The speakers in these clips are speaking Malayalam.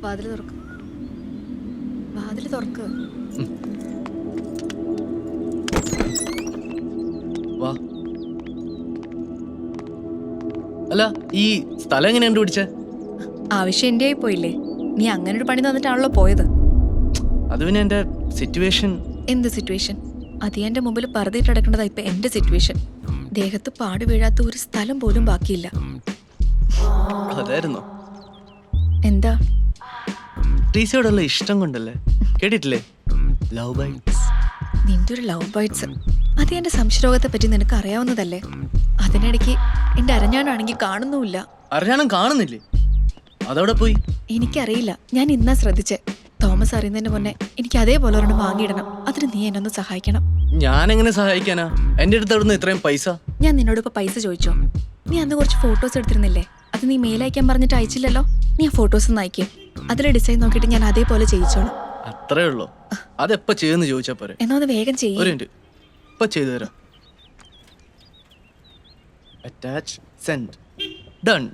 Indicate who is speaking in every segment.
Speaker 1: വാതില് തുറക്ക്. വാതില് തുറക്ക്.
Speaker 2: വാ. അല്ല, ഈ സ്ഥലം എങ്ങനെ കണ്ടുപിടിച്ചേ?
Speaker 1: ആവശ്യം എന്റെ ആയി പോയില്ലേ? നീ അങ്ങനെ ഒരു പണി തന്നിട്ടാണല്ലോ പോയത്.
Speaker 2: അത് പിന്നെ എന്റെ സിറ്റുവേഷൻ.
Speaker 1: എന്ത് സിറ്റുവേഷൻ? അത് എന്റെ മുമ്പിൽ പറതിട്ടടക്കേണ്ടതാ ഇപ്പൊ എന്റെ സിറ്റുവേഷൻ. ദേഹത്ത് പാട് വീഴാത്ത ഒരു സ്ഥലം പോലും ബാക്കിയില്ല.
Speaker 2: അതായിരുന്നോ?
Speaker 1: എന്താ?
Speaker 2: ട്രീസയോടുള്ള ഇഷ്ടം കൊണ്ടല്ലേ? കേട്ടിട്ടില്ലേ? Love bytes.
Speaker 1: നിന്റെ ഒരു ലവ് ബൈറ്റ്സ്. അത് എന്റെ സംശയരോഗത്തെ പറ്റി നിനക്ക് അറിയാവുന്നതല്ലേ? അതിനിടയ്ക്ക് എന്റെ അരഞ്ഞാണാണെങ്കിൽ കാണുന്നുമില്ല.
Speaker 2: അറിയാനും കാണുന്നില്ലേ? അതവിടെ പോയി.
Speaker 1: എനിക്കറിയില്ല, ഞാൻ ഇന്നാ ശ്രദ്ധിച്ചേ. തോമസ് അറിയുന്നതിന് മുന്നേ എനിക്ക് അതേപോലെ ഒരെണ്ണം വാങ്ങിയിടണം. അതിന് നീ എന്നൊന്ന് സഹായിക്കണം.
Speaker 2: ഞാൻ എങ്ങനെ സഹായിക്കാനാ? എന്റെ അടുത്ത് അവിടുന്ന് ഇത്രയും പൈസ.
Speaker 1: ഞാൻ നിന്നോട് ഇപ്പൊ പൈസ ചോദിച്ചോ? നീ അന്ന് കുറച്ച് ഫോട്ടോസ് എടുത്തിരുന്നില്ലേ? അത് നീ മെയിൽ അയക്കാൻ പറഞ്ഞിട്ട് അയച്ചില്ലല്ലോ. നീ ആ ഫോട്ടോസ് ഒന്ന് അയക്കേ. അതിലെ ഡിസൈൻ നോക്കിയിട്ട് ഞാൻ അതേപോലെ ചെയ്യിച്ചോളാം.
Speaker 2: അത്രേ ഉള്ളൂ. അതെപ്പോ ചെയ്യുന്ന ചോദിച്ചാ പോരെ?
Speaker 1: എന്നാ ഒന്ന് വേഗം ചെയ്യും.
Speaker 2: ഒരു മിനിറ്റ്, ഇപ്പൊ ചെയ്തു തരാം. Attach, send, done.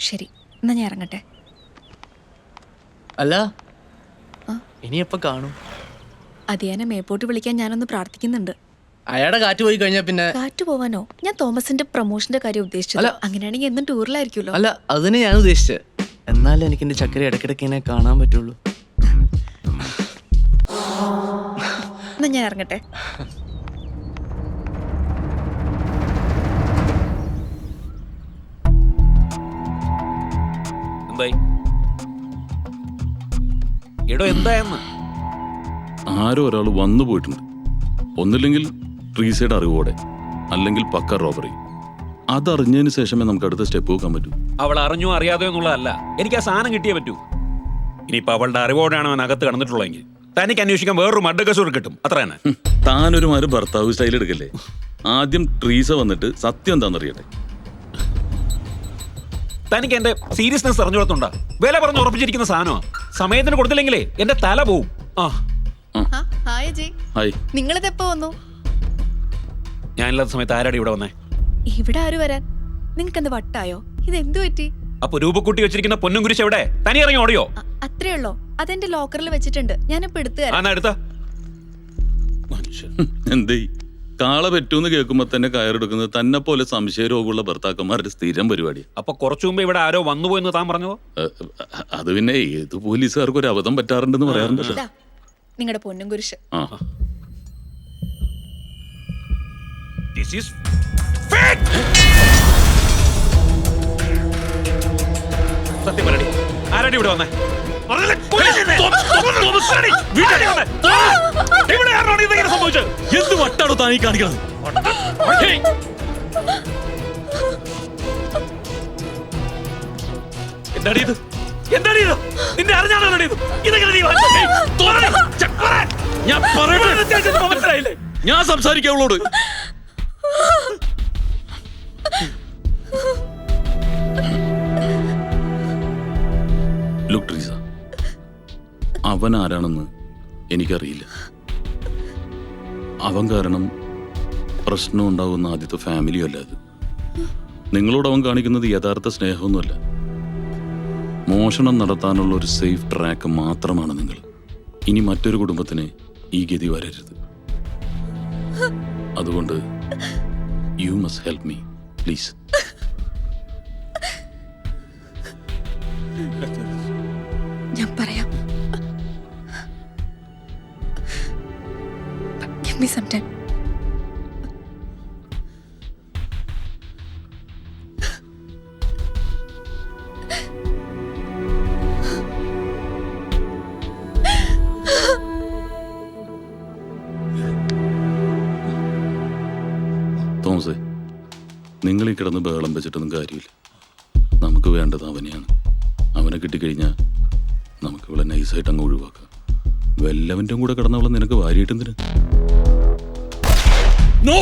Speaker 1: ശരി, എന്നാ ഞാൻ ഇറങ്ങട്ടെ.
Speaker 2: അല്ല, ഇനി എപ്പോ കാണും?
Speaker 1: അതിയാനെ മേപ്പോട്ട് വിളിക്കാൻ ഞാനൊന്ന് പ്രാർത്ഥിക്കുന്നുണ്ട്.
Speaker 2: അയാളുടെ കാറ്റ് പോയി കഴിഞ്ഞാ പിന്നെ.
Speaker 1: കാറ്റ് പോവാനോ? ഞാൻ തോമസിന്റെ പ്രൊമോഷന്റെ കാര്യം ഉദ്ദേശിച്ചത്. അങ്ങനെയാണെങ്കിൽ എന്നും ടൂറിലായിരിക്കുമല്ലോ.
Speaker 2: അല്ല, അതിനെ ഞാൻ ഉദ്ദേശിച്ചത്. എന്നാലും എനിക്ക് എന്റെ ചക്കര ഇടയ്ക്കിടയ്ക്ക് ഇങ്ങനെ കാണാൻ പറ്റുള്ളൂ.
Speaker 1: എന്നാ ഞാൻ ഇറങ്ങട്ടെ.
Speaker 3: എന്തായെന്ന്
Speaker 4: ആരോ ഒരാൾ വന്നു പോയിട്ടുണ്ട്. ഒന്നില്ലെങ്കിൽ ട്രീസയുടെ അറിവോടെ, അല്ലെങ്കിൽ പക്ക റോബറി. അതറിഞ്ഞതിന് ശേഷമേ നമുക്ക് അടുത്ത സ്റ്റെപ്പ് വെക്കാൻ പറ്റൂ.
Speaker 3: അവൾ അറിഞ്ഞോ അറിയാതെയോ എന്നുള്ളതല്ല, എനിക്ക് ആ സാധനം കിട്ടിയേ പറ്റൂ. ഇനിയിപ്പോ അവളുടെ അറിവോടെയാണ് അവൻ അകത്ത് കടന്നിട്ടുള്ളതെങ്കിൽ തനിക്ക് അന്വേഷിക്കാൻ വേറൊരു മഡ്ഡകസൂർ കിട്ടും. അത്ര തന്നെ.
Speaker 4: താനൊരു മാര് ഭർത്താവ് സ്റ്റൈൽ എടുക്കല്ലേ? ആദ്യം ട്രീസ വന്നിട്ട് സത്യം എന്താണെന്നറിയട്ടെ.
Speaker 3: തനിക്ക് എന്റെ സീരിയസ്നെസ് അറിഞ്ഞോളത്തുണ്ടാ? വില പറഞ്ഞ് ഉറപ്പിച്ചിരിക്കുന്ന സാധനമാണ്. സമയത്തിന് കൊടുത്തില്ലെങ്കിലേ എന്റെ തല പോവും.
Speaker 1: ഹായ് അജയ്.
Speaker 4: ഹായ്.
Speaker 1: നിങ്ങളിത് എപ്പോ വന്നു?
Speaker 3: ഞാനില്ലാത്ത സമയത്ത് ആരാടി ഇവിടെ വന്നേ?
Speaker 1: ഇവിടെ ആര് വരാൻ? നിങ്ങൾക്ക് എന്ത് വട്ടായോ? ഇത് എന്തു പറ്റി?
Speaker 3: അപ്പൊ രൂപക്കുട്ടി വെച്ചിരിക്കുന്ന പൊന്നും കുരിശ് എവിടെ? തനി ഇറങ്ങി ഓടിയോ?
Speaker 1: അത്രേ ഉള്ളോ? അതെന്റെ ലോക്കറിൽ വെച്ചിട്ടുണ്ട്. ഞാനിപ്പോ എടുത്തു തരാം.
Speaker 3: എടുത്ത
Speaker 4: എന്തേ കാള പറ്റൂന്ന് കേൾക്കുമ്പോ തന്നെ കയറെടുക്കുന്നത് തന്നെ പോലെ സംശയ രോഗമുള്ള ഭർത്താക്കന്മാരുടെ സ്ഥിരം പരിപാടി.
Speaker 3: അപ്പൊ കുറച്ചു മുമ്പ് ഇവിടെ ആരോ വന്നുപോയെന്ന് താൻ പറഞ്ഞതോ?
Speaker 4: അത് പിന്നെ ഏത് പോലീസുകാർക്കും ഒരു അബദ്ധം പറ്റാറുണ്ടെന്ന് പറയാറുണ്ടല്ലോ.
Speaker 1: നിങ്ങളുടെ പൊന്നും കുരിശ്.
Speaker 3: സത്യം പറയടി, ആരാടി ഇവിടെ വന്നേ?
Speaker 4: എന്ത് വട്ടാണോ താനീ കാണിക്കണത്?
Speaker 3: എന്താടി ഇത്? എന്താടി ഇത്? നിന്റെ അറിഞ്ഞാണോ ഇത്? ഇതെങ്ങനെ
Speaker 4: ഞാൻ
Speaker 3: മനസ്സിലായില്ലേ?
Speaker 4: ഞാൻ സംസാരിക്കാം അവളോട്. ലുക്ക് ട്രീസ, അവൻ ആരാണെന്ന് എനിക്കറിയില്ല. അവൻ കാരണം പ്രശ്നം ഉണ്ടാകുന്ന ആദ്യത്തെ ഫാമിലിയും അല്ല അത്. നിങ്ങളോട് അവൻ കാണിക്കുന്നത് യഥാർത്ഥ സ്നേഹമൊന്നുമല്ല. മോഷണം നടത്താനുള്ള ഒരു സേഫ് ട്രാക്ക് മാത്രമാണ് നിങ്ങൾ. ഇനി മറ്റൊരു കുടുംബത്തിന് ഈ ഗതി വരരുത്. അതുകൊണ്ട് you must help me please.
Speaker 1: ഞാൻ പറയാം. Give me some time.
Speaker 4: തോമസേ, നിങ്ങൾ ഈ കിടന്ന് ബഹളം വെച്ചിട്ടൊന്നും കാര്യമില്ല. നമുക്ക് വേണ്ടത് അവനെയാണ്. അവനെ കിട്ടിക്കഴിഞ്ഞാൽ നമുക്ക് ഇവിടെ നൈസായിട്ട് അങ്ങ് ഒഴിവാക്കാം. വല്ലവൻ്റെ കൂടെ കിടന്നവളെ നിനക്ക് വാരിയിട്ടെന്തിന്?
Speaker 3: No!